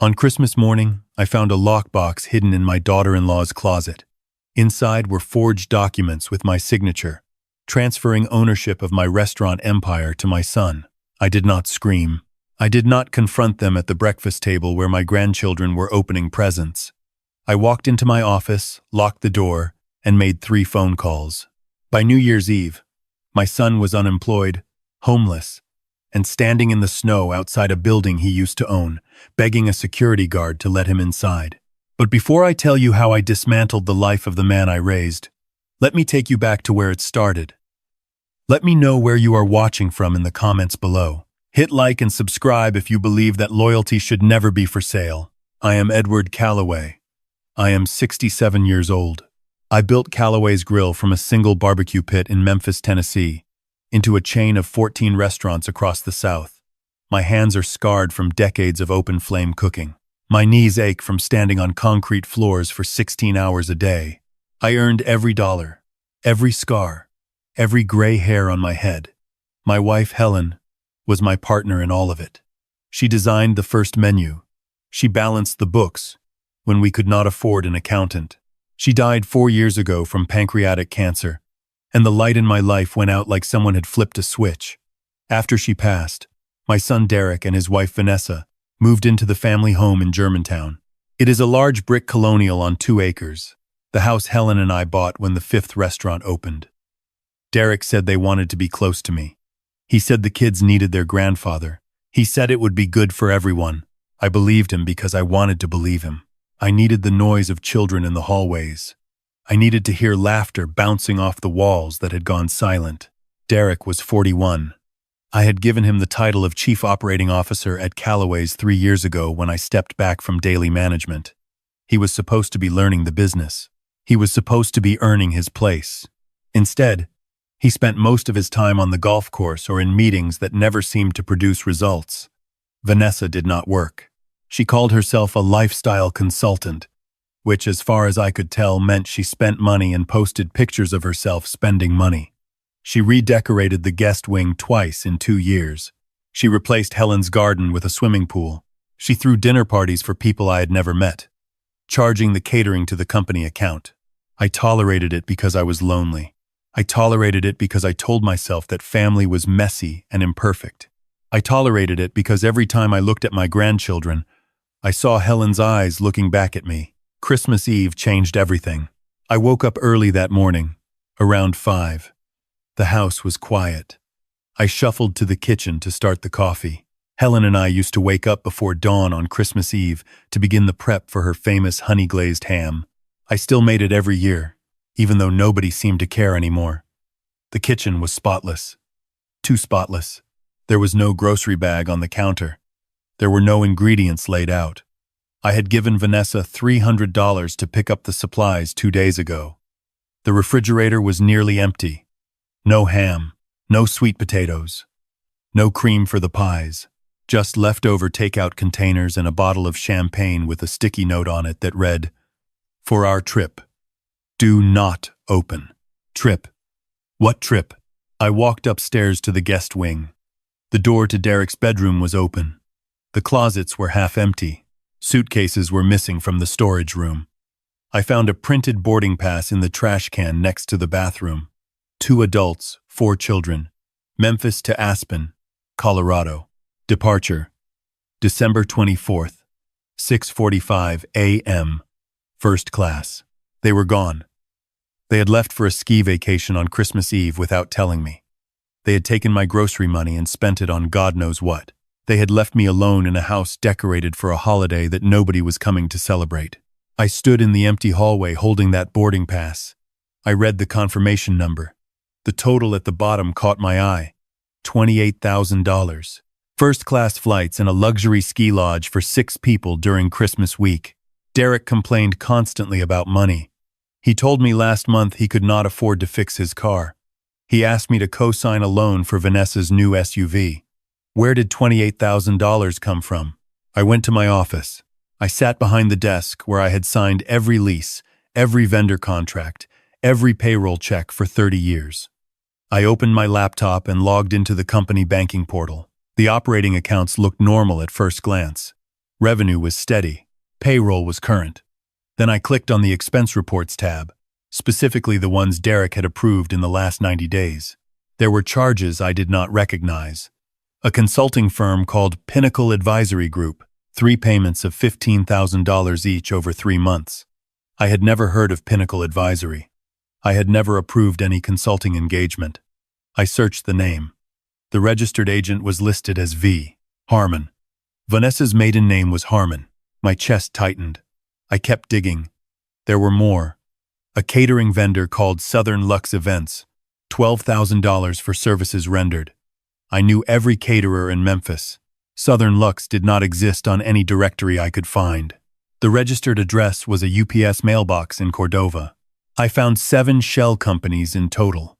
On Christmas morning, I found a lockbox hidden in my daughter-in-law's closet. Inside were forged documents with my signature, transferring ownership of my restaurant empire to my son. I did not scream. I did not confront them at the breakfast table where my grandchildren were opening presents. I walked into my office, locked the door, and made 3 phone calls. By New Year's Eve, my son was unemployed, homeless, and standing in the snow outside a building he used to own, begging a security guard to let him inside. But before I tell you how I dismantled the life of the man I raised, let me take you back to where it started. Let me know where you are watching from in the comments below. Hit like and subscribe if you believe that loyalty should never be for sale. I am Edward Calloway. I am 67 years old. I built Calloway's Grill from a single barbecue pit in Memphis, Tennessee, into a chain of 14 restaurants across the South. My hands are scarred from decades of open flame cooking. My knees ache from standing on concrete floors for 16 hours a day. I earned every dollar, every scar, every gray hair on my head. My wife, Helen, was my partner in all of it. She designed the first menu. She balanced the books when we could not afford an accountant. She died 4 years ago from pancreatic cancer, and the light in my life went out like someone had flipped a switch. After she passed, my son Derek and his wife Vanessa moved into the family home in Germantown. It is a large brick colonial on 2 acres, the house Helen and I bought when the 5th restaurant opened. Derek said they wanted to be close to me. He said the kids needed their grandfather. He said it would be good for everyone. I believed him because I wanted to believe him. I needed the noise of children in the hallways. I needed to hear laughter bouncing off the walls that had gone silent. Derek was 41. I had given him the title of Chief Operating Officer at Calloway's 3 years ago when I stepped back from daily management. He was supposed to be learning the business. He was supposed to be earning his place. Instead, he spent most of his time on the golf course or in meetings that never seemed to produce results. Vanessa did not work. She called herself a lifestyle consultant, which, as far as I could tell, meant she spent money and posted pictures of herself spending money. She redecorated the guest wing twice in 2 years. She replaced Helen's garden with a swimming pool. She threw dinner parties for people I had never met, charging the catering to the company account. I tolerated it because I was lonely. I tolerated it because I told myself that family was messy and imperfect. I tolerated it because every time I looked at my grandchildren, I saw Helen's eyes looking back at me. Christmas Eve changed everything. I woke up early that morning, around 5. The house was quiet. I shuffled to the kitchen to start the coffee. Helen and I used to wake up before dawn on Christmas Eve to begin the prep for her famous honey-glazed ham. I still made it every year, even though nobody seemed to care anymore. The kitchen was spotless. Too spotless. There was no grocery bag on the counter. There were no ingredients laid out. I had given Vanessa $300 to pick up the supplies 2 days ago. The refrigerator was nearly empty. No ham, no sweet potatoes, no cream for the pies, just leftover takeout containers and a bottle of champagne with a sticky note on it that read, "For our trip. Do not open. Trip." What trip? I walked upstairs to the guest wing. The door to Derek's bedroom was open. The closets were half empty. Suitcases were missing from the storage room. I found a printed boarding pass in the trash can next to the bathroom. 2 adults, 4 children. Memphis to Aspen, Colorado. Departure, December 24th, 6:45 a.m. First class. They were gone. They had left for a ski vacation on Christmas Eve without telling me. They had taken my grocery money and spent it on God knows what. They had left me alone in a house decorated for a holiday that nobody was coming to celebrate. I stood in the empty hallway holding that boarding pass. I read the confirmation number. The total at the bottom caught my eye. $28,000. First-class flights and a luxury ski lodge for 6 people during Christmas week. Derek complained constantly about money. He told me last month he could not afford to fix his car. He asked me to co-sign a loan for Vanessa's new SUV. Where did $28,000 come from? I went to my office. I sat behind the desk where I had signed every lease, every vendor contract, every payroll check for 30 years. I opened my laptop and logged into the company banking portal. The operating accounts looked normal at first glance. Revenue was steady. Payroll was current. Then I clicked on the expense reports tab, specifically the ones Derek had approved in the last 90 days. There were charges I did not recognize. A consulting firm called Pinnacle Advisory Group, 3 payments of $15,000 each over 3 months. I had never heard of Pinnacle Advisory. I had never approved any consulting engagement. I searched the name. The registered agent was listed as V. Harmon. Vanessa's maiden name was Harmon. My chest tightened. I kept digging. There were more. A catering vendor called Southern Lux Events, $12,000 for services rendered. I knew every caterer in Memphis. Southern Lux did not exist on any directory I could find. The registered address was a UPS mailbox in Cordova. I found 7 shell companies in total,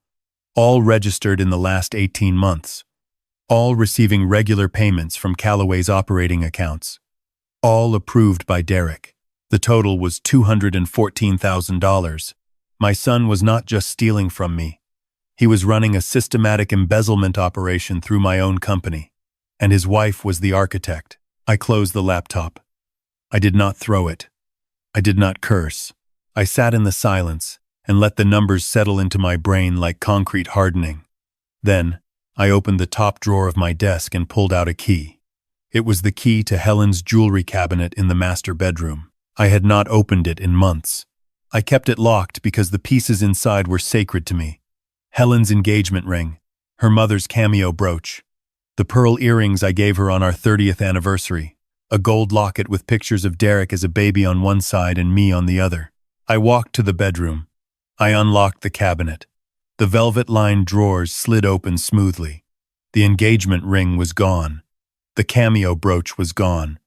all registered in the last 18 months, all receiving regular payments from Calloway's operating accounts, all approved by Derek. The total was $214,000. My son was not just stealing from me. He was running a systematic embezzlement operation through my own company, and his wife was the architect. I closed the laptop. I did not throw it. I did not curse. I sat in the silence and let the numbers settle into my brain like concrete hardening. Then, I opened the top drawer of my desk and pulled out a key. It was the key to Helen's jewelry cabinet in the master bedroom. I had not opened it in months. I kept it locked because the pieces inside were sacred to me. Helen's engagement ring, her mother's cameo brooch, the pearl earrings I gave her on our 30th anniversary, a gold locket with pictures of Derek as a baby on one side and me on the other. I walked to the bedroom. I unlocked the cabinet. The velvet-lined drawers slid open smoothly. The engagement ring was gone. The cameo brooch was gone.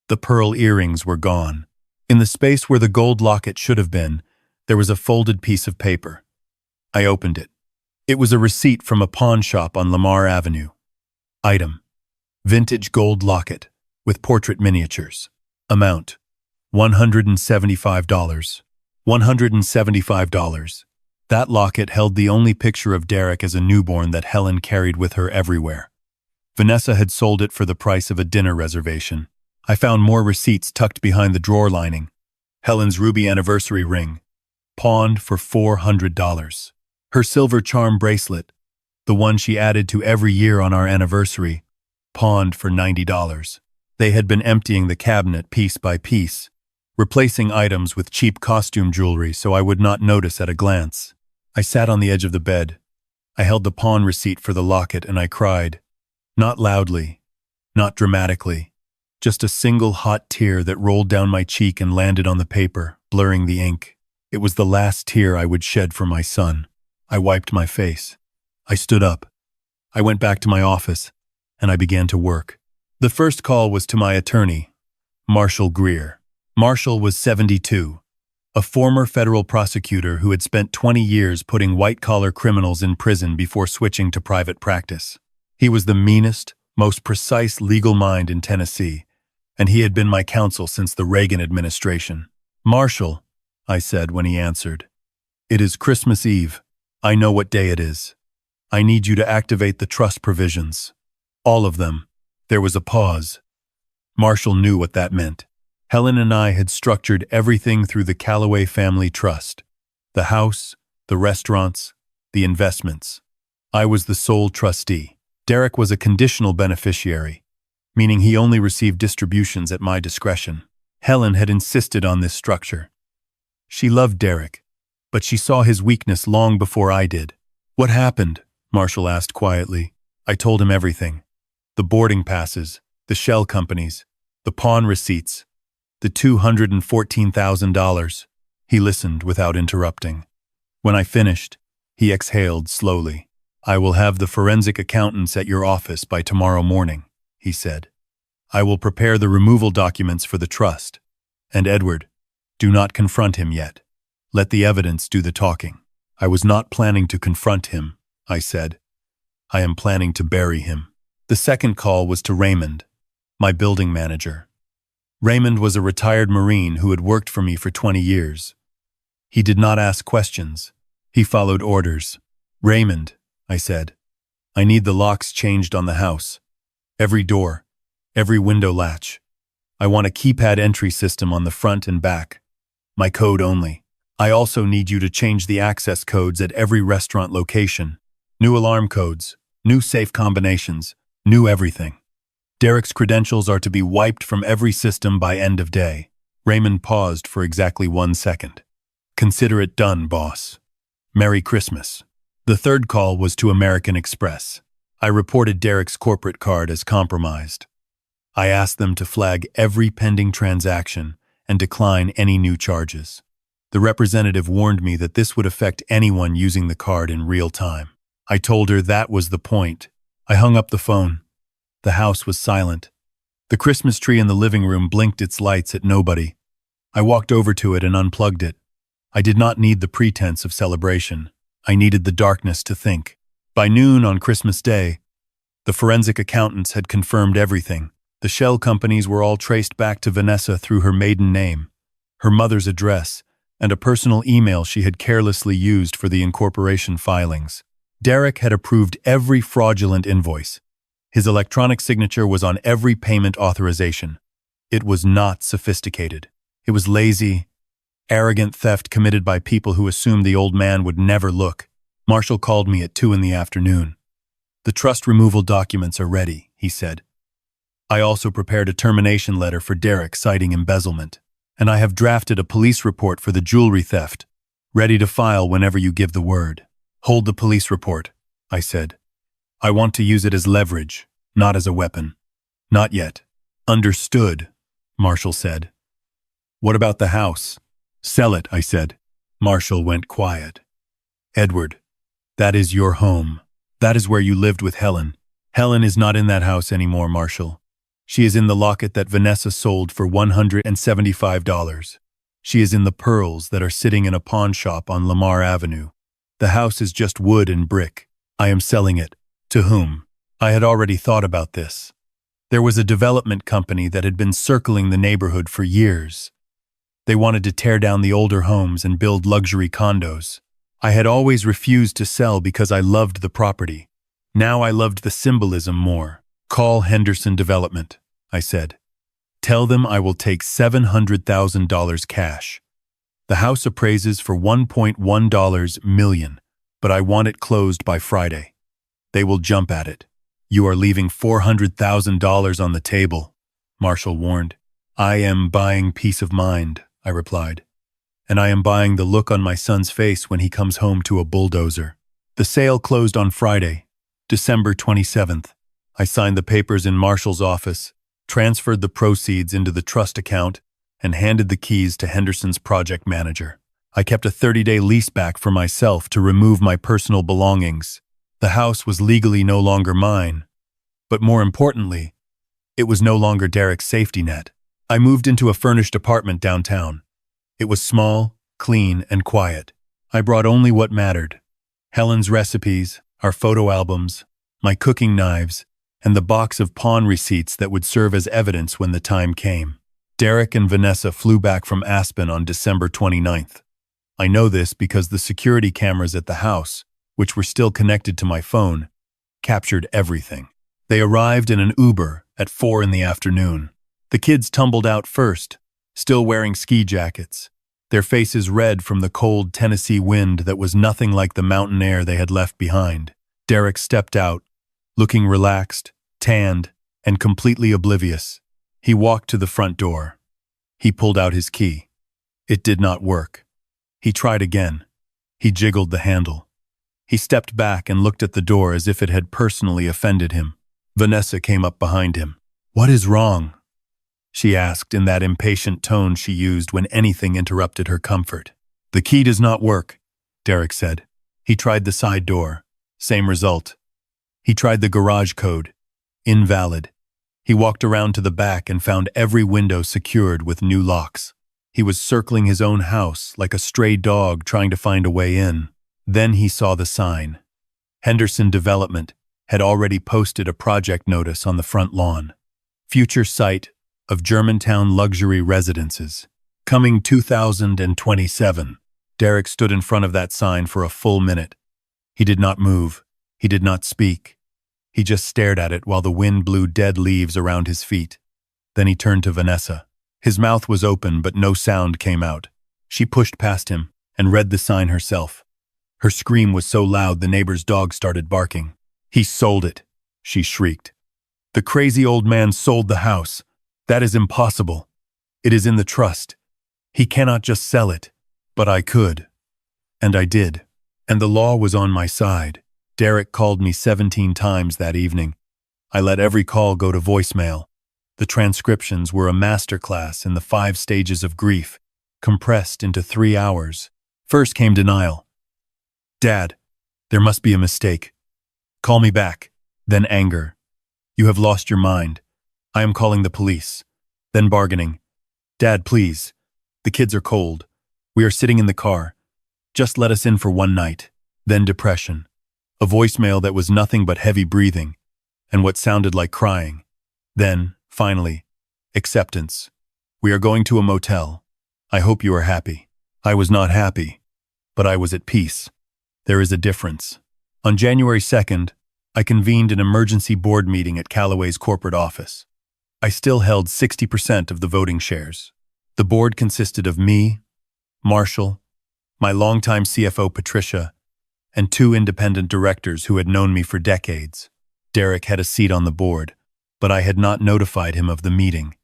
The pearl earrings were gone. In the space where the gold locket should have been, there was a folded piece of paper. I opened it. It was a receipt from a pawn shop on Lamar Avenue. Item: vintage gold locket with portrait miniatures. Amount: $175. $175. That locket held the only picture of Derek as a newborn that Helen carried with her everywhere. Vanessa had sold it for the price of a dinner reservation. I found more receipts tucked behind the drawer lining. Helen's ruby anniversary ring, pawned for $400. Her silver charm bracelet, the one she added to every year on our anniversary, pawned for $90. They had been emptying the cabinet piece by piece, replacing items with cheap costume jewelry so I would not notice at a glance. I sat on the edge of the bed. I held the pawn receipt for the locket and I cried. Not loudly, not dramatically, just a single hot tear that rolled down my cheek and landed on the paper, blurring the ink. It was the last tear I would shed for my son. I wiped my face. I stood up. I went back to my office, and I began to work. The first call was to my attorney, Marshall Greer. Marshall was 72, a former federal prosecutor who had spent 20 years putting white-collar criminals in prison before switching to private practice. He was the meanest, most precise legal mind in Tennessee, and he had been my counsel since the Reagan administration. "Marshall," I said when he answered, "it is Christmas Eve. I know what day it is. I need you to activate the trust provisions. All of them." There was a pause. Marshall knew what that meant. Helen and I had structured everything through the Calloway family trust. The house, the restaurants, the investments. I was the sole trustee. Derek was a conditional beneficiary, meaning he only received distributions at my discretion. Helen had insisted on this structure. She loved Derek, but she saw his weakness long before I did. "What happened?" Marshall asked quietly. I told him everything. The boarding passes, the shell companies, the pawn receipts, the $214,000. He listened without interrupting. When I finished, he exhaled slowly. "I will have the forensic accountants at your office by tomorrow morning," he said. "I will prepare the removal documents for the trust. And Edward, do not confront him yet. Let the evidence do the talking." "I was not planning to confront him," I said. "I am planning to bury him." The second call was to Raymond, my building manager. Raymond was a retired Marine who had worked for me for 20 years. He did not ask questions. He followed orders. "Raymond," I said, "I need the locks changed on the house. Every door, every window latch. I want a keypad entry system on the front and back. My code only. I also need you to change the access codes at every restaurant location. New alarm codes, new safe combinations, new everything. Derek's credentials are to be wiped from every system by end of day. Raymond paused for exactly 1 second. Consider it done, boss. Merry Christmas. The third call was to American Express. I reported Derek's corporate card as compromised. I asked them to flag every pending transaction and decline any new charges. The representative warned me that this would affect anyone using the card in real time. I told her that was the point. I hung up the phone. The house was silent. The Christmas tree in the living room blinked its lights at nobody. I walked over to it and unplugged it. I did not need the pretense of celebration. I needed the darkness to think. By noon on Christmas Day, the forensic accountants had confirmed everything. The shell companies were all traced back to Vanessa through her maiden name, her mother's address, and a personal email she had carelessly used for the incorporation filings. Derek had approved every fraudulent invoice. His electronic signature was on every payment authorization. It was not sophisticated. It was lazy, arrogant theft committed by people who assumed the old man would never look. Marshall called me at 2 p.m. "The trust removal documents are ready," he said. "I also prepared a termination letter for Derek citing embezzlement, and I have drafted a police report for the jewelry theft, ready to file whenever you give the word." "Hold the police report," I said. "I want to use it as leverage, not as a weapon." "Not yet." "Understood," Marshall said. "What about the house?" "Sell it," I said. Marshall went quiet. "Edward, that is your home. That is where you lived with Helen. Helen is not in that house anymore, Marshall. She is in the locket that Vanessa sold for $175. She is in the pearls that are sitting in a pawn shop on Lamar Avenue. The house is just wood and brick. I am selling it. To whom? I had already thought about this. There was a development company that had been circling the neighborhood for years. They wanted to tear down the older homes and build luxury condos. I had always refused to sell because I loved the property. Now I loved the symbolism more. "Call Henderson Development," I said. "Tell them I will take $700,000 cash. The house appraises for $1.1 million, but I want it closed by Friday. They will jump at it." "You are leaving $400,000 on the table," Marshall warned. "I am buying peace of mind," I replied. "And I am buying the look on my son's face when he comes home to a bulldozer." The sale closed on Friday, December 27th. I signed the papers in Marshall's office, transferred the proceeds into the trust account, and handed the keys to Henderson's project manager. I kept a 30-day lease back for myself to remove my personal belongings. The house was legally no longer mine, but more importantly, it was no longer Derek's safety net. I moved into a furnished apartment downtown. It was small, clean, and quiet. I brought only what mattered: Helen's recipes, our photo albums, my cooking knives, and the box of pawn receipts that would serve as evidence when the time came. Derek and Vanessa flew back from Aspen on December 29th. I know this because the security cameras at the house, which were still connected to my phone, captured everything. They arrived in an Uber at 4 p.m. The kids tumbled out first, still wearing ski jackets, their faces red from the cold Tennessee wind that was nothing like the mountain air they had left behind. Derek stepped out, looking relaxed, tanned, and completely oblivious. He walked to the front door. He pulled out his key. It did not work. He tried again. He jiggled the handle. He stepped back and looked at the door as if it had personally offended him. Vanessa came up behind him. "What is wrong?" she asked in that impatient tone she used when anything interrupted her comfort. "The key does not work," Derek said. He tried the side door. Same result. He tried the garage code. Invalid. He walked around to the back and found every window secured with new locks. He was circling his own house like a stray dog trying to find a way in. Then he saw the sign. Henderson Development had already posted a project notice on the front lawn. Future site of Germantown Luxury Residences. Coming 2027. Derek stood in front of that sign for a full minute. He did not move. He did not speak. He just stared at it while the wind blew dead leaves around his feet. Then he turned to Vanessa. His mouth was open, but no sound came out. She pushed past him and read the sign herself. Her scream was so loud the neighbor's dog started barking. "He sold it," she shrieked. "The crazy old man sold the house. That is impossible. It is in the trust. He cannot just sell it. But I could. And I did. And the law was on my side." Derek called me 17 times that evening. I let every call go to voicemail. The transcriptions were a masterclass in the 5 stages of grief, compressed into 3 hours. First came denial. "Dad, there must be a mistake. Call me back." Then anger. "You have lost your mind. I am calling the police." Then bargaining. "Dad, please. The kids are cold. We are sitting in the car. Just let us in for one night." Then depression. A voicemail that was nothing but heavy breathing and what sounded like crying. Then, finally, acceptance. "We are going to a motel. I hope you are happy." I was not happy, but I was at peace. There is a difference. On January 2nd, I convened an emergency board meeting at Calloway's corporate office. I still held 60% of the voting shares. The board consisted of me, Marshall, my longtime CFO Patricia, and 2 independent directors who had known me for decades. Derek had a seat on the board, but I had not notified him of the meeting.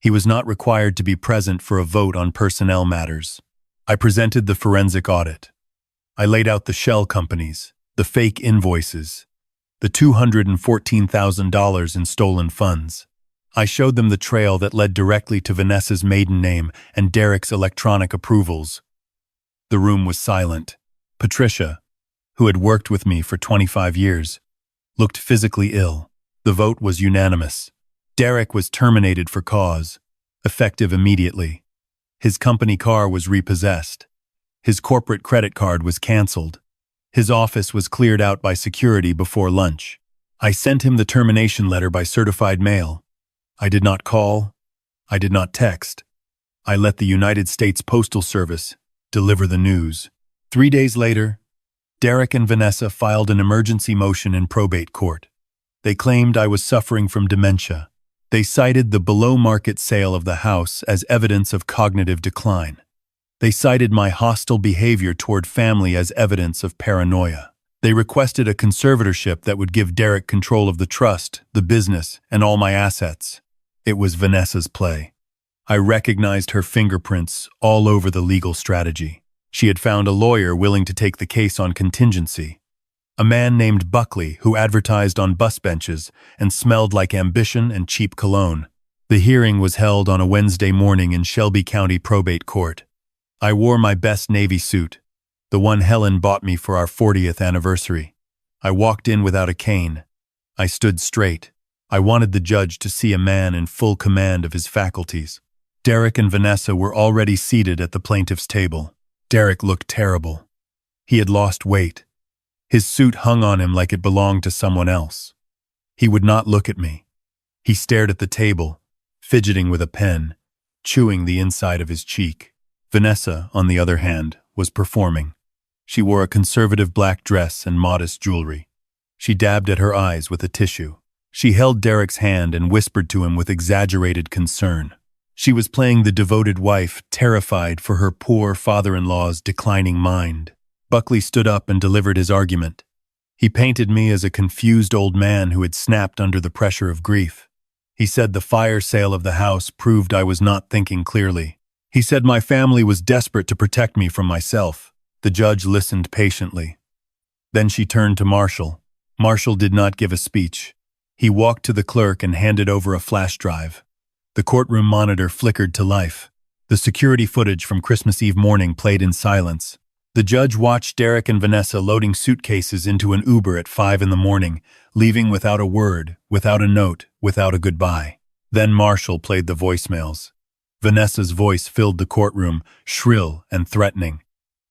He was not required to be present for a vote on personnel matters. I presented the forensic audit. I laid out the shell companies, the fake invoices, the $214,000 in stolen funds. I showed them the trail that led directly to Vanessa's maiden name and Derek's electronic approvals. The room was silent. Patricia, who had worked with me for 25 years, looked physically ill. The vote was unanimous. Derek was terminated for cause, effective immediately. His company car was repossessed. His corporate credit card was canceled. His office was cleared out by security before lunch. I sent him the termination letter by certified mail. I did not call. I did not text. I let the United States Postal Service deliver the news. 3 days later, Derek and Vanessa filed an emergency motion in probate court. They claimed I was suffering from dementia. They cited the below-market sale of the house as evidence of cognitive decline. They cited my hostile behavior toward family as evidence of paranoia. They requested a conservatorship that would give Derek control of the trust, the business, and all my assets. It was Vanessa's play. I recognized her fingerprints all over the legal strategy. She had found a lawyer willing to take the case on contingency. A man named Buckley who advertised on bus benches and smelled like ambition and cheap cologne. The hearing was held on a Wednesday morning in Shelby County Probate Court. I wore my best Navy suit, the one Helen bought me for our 40th anniversary. I walked in without a cane. I stood straight. I wanted the judge to see a man in full command of his faculties. Derek and Vanessa were already seated at the plaintiff's table. Derek looked terrible. He had lost weight. His suit hung on him like it belonged to someone else. He would not look at me. He stared at the table, fidgeting with a pen, chewing the inside of his cheek. Vanessa, on the other hand, was performing. She wore a conservative black dress and modest jewelry. She dabbed at her eyes with a tissue. She held Derek's hand and whispered to him with exaggerated concern. She was playing the devoted wife, terrified for her poor father-in-law's declining mind. Buckley stood up and delivered his argument. He painted me as a confused old man who had snapped under the pressure of grief. He said the fire sale of the house proved I was not thinking clearly. He said my family was desperate to protect me from myself. The judge listened patiently. Then she turned to Marshall. Marshall did not give a speech. He walked to the clerk and handed over a flash drive. The courtroom monitor flickered to life. The security footage from Christmas Eve morning played in silence. The judge watched Derek and Vanessa loading suitcases into an Uber at 5 in the morning, leaving without a word, without a note, without a goodbye. Then Marshall played the voicemails. Vanessa's voice filled the courtroom, shrill and threatening.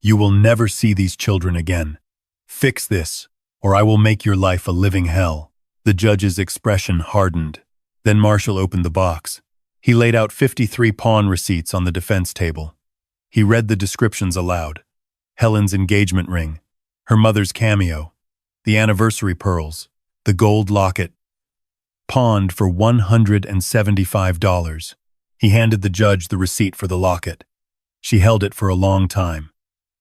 "You will never see these children again. Fix this, or I will make your life a living hell." The judge's expression hardened. Then Marshall opened the box. He laid out 53 pawn receipts on the defense table. He read the descriptions aloud. Helen's engagement ring, her mother's cameo, the anniversary pearls, the gold locket. pawned for $175. He handed the judge the receipt for the locket. She held it for a long time.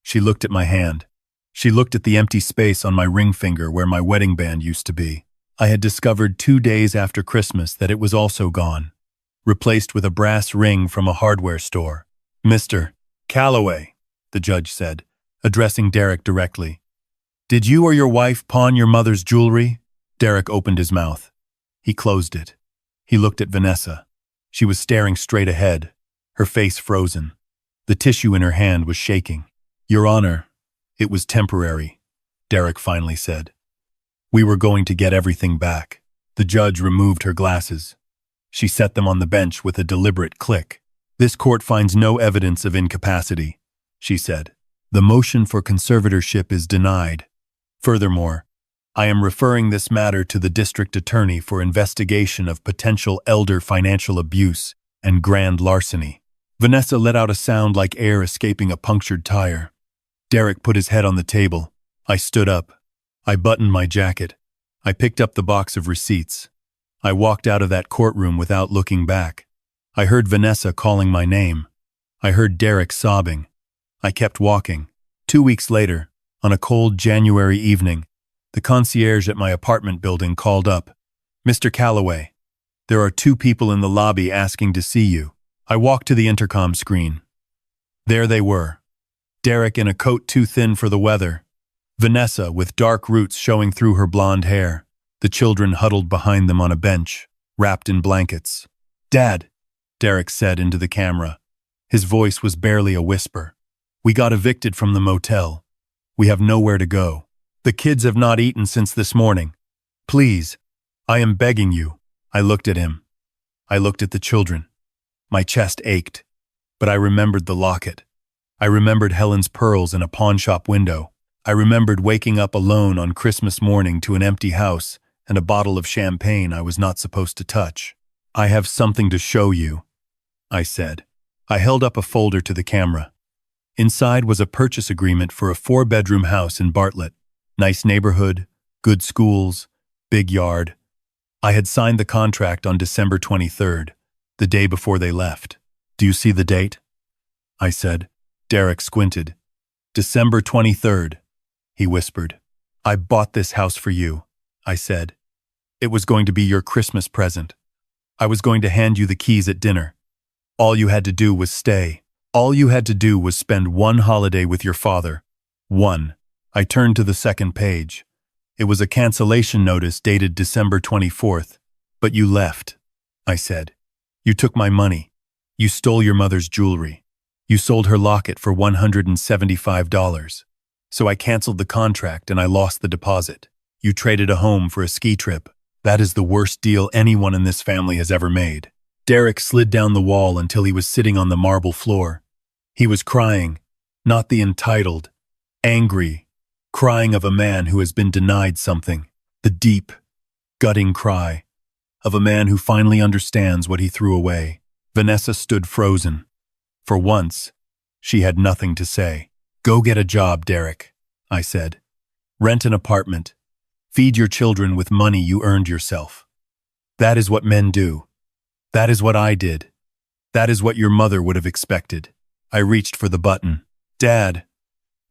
She looked at my hand. She looked at the empty space on my ring finger where my wedding band used to be. I had discovered 2 days after Christmas that it was also gone, replaced with a brass ring from a hardware store. "Mr. Calloway," the judge said, addressing Derek directly. "Did you or your wife pawn your mother's jewelry?" Derek opened his mouth. He closed it. He looked at Vanessa. She was staring straight ahead, her face frozen. The tissue in her hand was shaking. "Your Honor, it was temporary," Derek finally said. "We were going to get everything back." The judge removed her glasses. She set them on the bench with a deliberate click. "This court finds no evidence of incapacity," she said. "The motion for conservatorship is denied. Furthermore, I am referring this matter to the district attorney for investigation of potential elder financial abuse and grand larceny." Vanessa let out a sound like air escaping a punctured tire. Derek put his head on the table. I stood up. I buttoned my jacket. I picked up the box of receipts. I walked out of that courtroom without looking back. I heard Vanessa calling my name. I heard Derek sobbing. I kept walking. 2 weeks later, on a cold January evening, the concierge at my apartment building called up. "Mr. Calloway, there are 2 people in the lobby asking to see you." I walked to the intercom screen. There they were. Derek in a coat too thin for the weather. Vanessa with dark roots showing through her blonde hair. The children huddled behind them on a bench, wrapped in blankets. "Dad," Derek said into the camera. His voice was barely a whisper. "We got evicted from the motel. We have nowhere to go. The kids have not eaten since this morning. Please, I am begging you." I looked at him. I looked at the children. My chest ached, but I remembered the locket. I remembered Helen's pearls in a pawnshop window. I remembered waking up alone on Christmas morning to an empty house and a bottle of champagne I was not supposed to touch. "I have something to show you," I said. I held up a folder to the camera. Inside was a purchase agreement for a 4-bedroom house in Bartlett. Nice neighborhood, good schools, big yard. I had signed the contract on December 23rd, the day before they left. "Do you see the date?" I said. Derek squinted. "December 23rd, he whispered. "I bought this house for you," I said. "It was going to be your Christmas present. I was going to hand you the keys at dinner. All you had to do was stay. All you had to do was spend one holiday with your father. One." I turned to the second page. It was a cancellation notice dated December 24th. "But you left," I said. "You took my money. You stole your mother's jewelry. You sold her locket for $175. So I canceled the contract and I lost the deposit. You traded a home for a ski trip. That is the worst deal anyone in this family has ever made." Derek slid down the wall until he was sitting on the marble floor. He was crying, not the entitled, angry, crying of a man who has been denied something, the deep, gutting cry of a man who finally understands what he threw away. Vanessa stood frozen. For once, she had nothing to say. "Go get a job, Derek," I said. "Rent an apartment. Feed your children with money you earned yourself. That is what men do. That is what I did. That is what your mother would have expected." I reached for the button. "Dad,"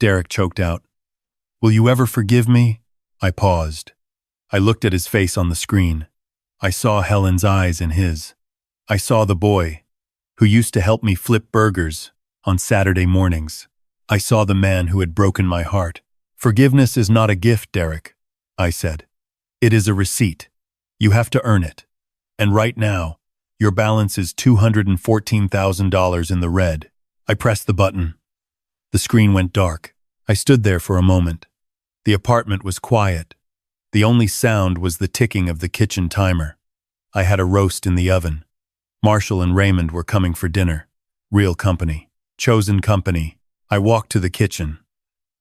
Derek choked out. "Will you ever forgive me?" I paused. I looked at his face on the screen. I saw Helen's eyes in his. I saw the boy who used to help me flip burgers on Saturday mornings. I saw the man who had broken my heart. "Forgiveness is not a gift, Derek," I said. "It is a receipt. You have to earn it. And right now, your balance is $214,000 in the red." I pressed the button. The screen went dark. I stood there for a moment. The apartment was quiet. The only sound was the ticking of the kitchen timer. I had a roast in the oven. Marshall and Raymond were coming for dinner. Real company. Chosen company. I walked to the kitchen.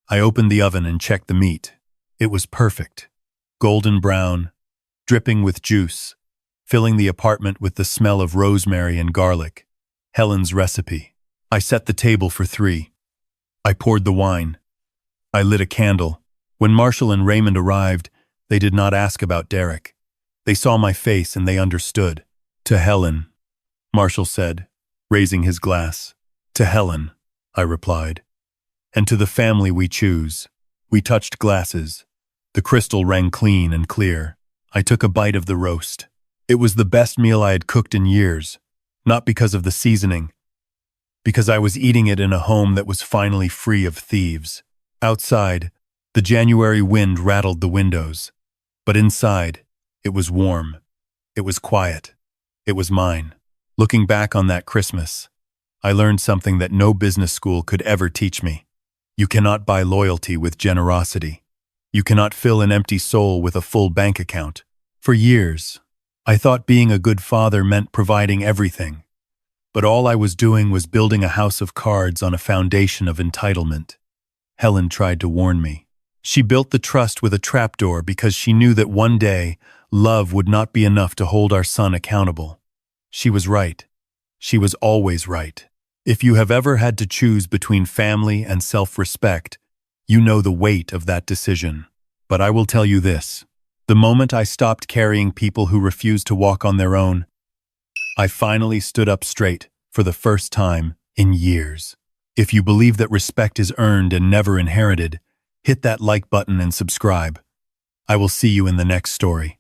I opened the oven and checked the meat. It was perfect. Golden brown, dripping with juice, filling the apartment with the smell of rosemary and garlic. Helen's recipe. I set the table for 3. I poured the wine. I lit a candle. When Marshall and Raymond arrived, they did not ask about Derek. They saw my face and they understood. To Helen, Marshall said, raising his glass. To Helen, I replied. And to the family we choose. We touched glasses. The crystal rang clean and clear. I took a bite of the roast. It was the best meal I had cooked in years, not because of the seasoning, because I was eating it in a home that was finally free of thieves. Outside, the January wind rattled the windows, but inside, it was warm. It was quiet. It was mine. Looking back on that Christmas, I learned something that no business school could ever teach me. You cannot buy loyalty with generosity. You cannot fill an empty soul with a full bank account. For years, I thought being a good father meant providing everything. But all I was doing was building a house of cards on a foundation of entitlement. Helen tried to warn me. She built the trust with a trapdoor because she knew that one day, love would not be enough to hold our son accountable. She was right. She was always right. If you have ever had to choose between family and self-respect, you know the weight of that decision. But I will tell you this. The moment I stopped carrying people who refused to walk on their own, I finally stood up straight for the first time in years. If you believe that respect is earned and never inherited, hit that like button and subscribe. I will see you in the next story.